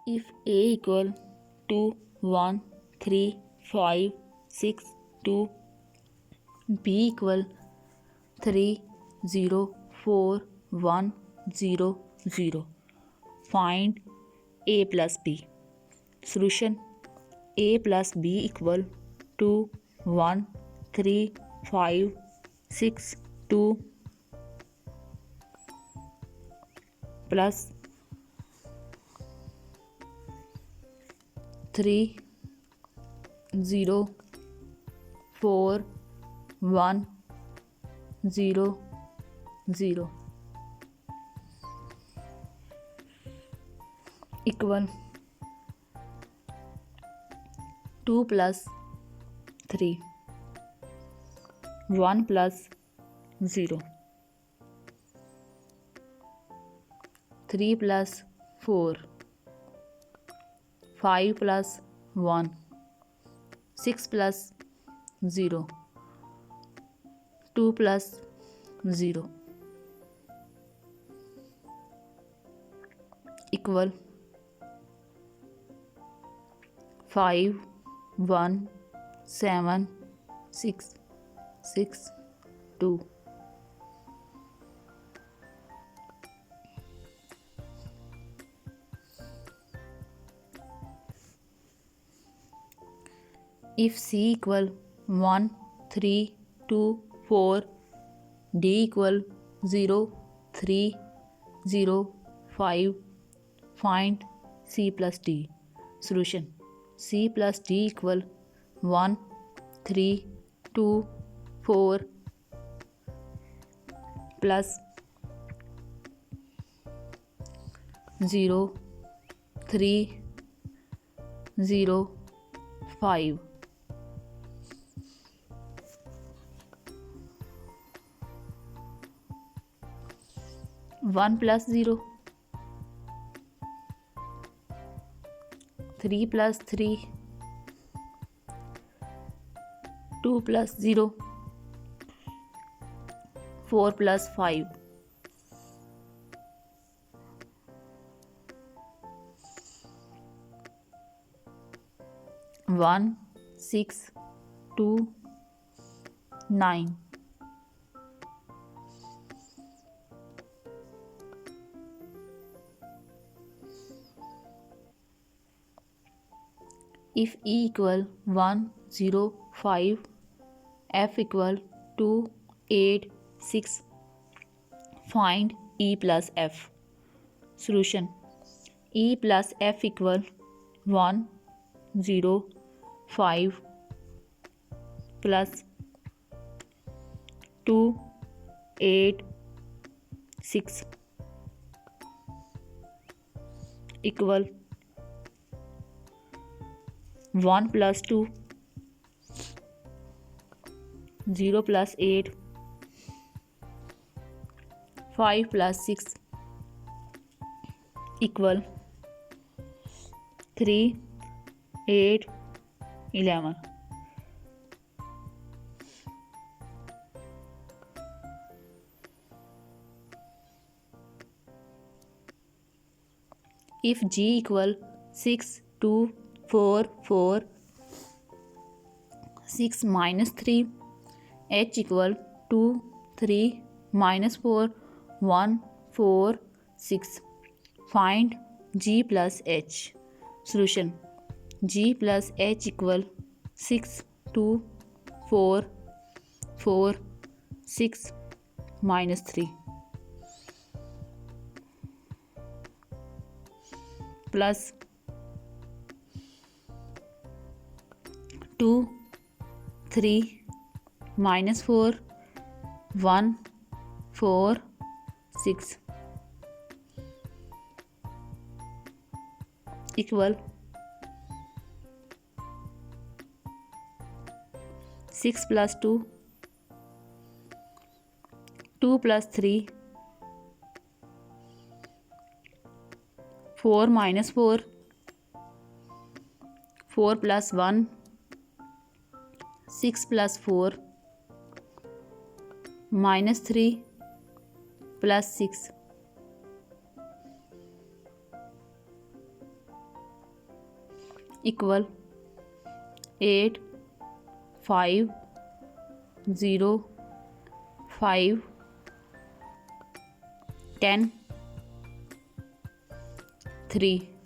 If A equal 2, 1, 3, 5, 6, 2, B equal 3, 0, 4, 1, 0, 0. Find A plus B. Solution: A plus B equal 2, 1, 3, 5, 6, 2 plus 3, 0, 4, 1, 0, 0 equal 2 plus 3, 1 plus 0, 3 plus 4, 5 plus 1, 6 plus 0, 2 plus 0 equal 5, 1, 7, 6, 6, 2. If C equal 1, 3, 2, 4, D equal 0, 3, 0, 5, find C plus D. Solution: C plus D equal 1, 3, 2, 4 plus 0, 3, 0, 5. 1 plus 0, 3 plus 3, 2 plus 0, 4 plus 5. 1, 6, 2, 9. If E equal 1, 0, 5, F equal 2, 8, 6, find E plus F. Solution: E plus F equal 1, 0, 5 plus 2, 8, 6 equal 1 plus 2, 0 plus 8, 5 plus 6 equal 3, 8, 11. If G equal 6, 2, 4, 4, 6 minus 3, H equal 2, 3, minus 4, 1, 4, 6. Find G plus H. Solution: G plus H equal 6, 2, 4, 4, 6, minus 3 plus 2, 3, minus 4, 1, 4, 6 equal 6 plus 2, 2 plus 3, 4 minus 4, 4 plus 1, 6 plus 4, minus 3 plus 6 equal 8 5 0 5 10 3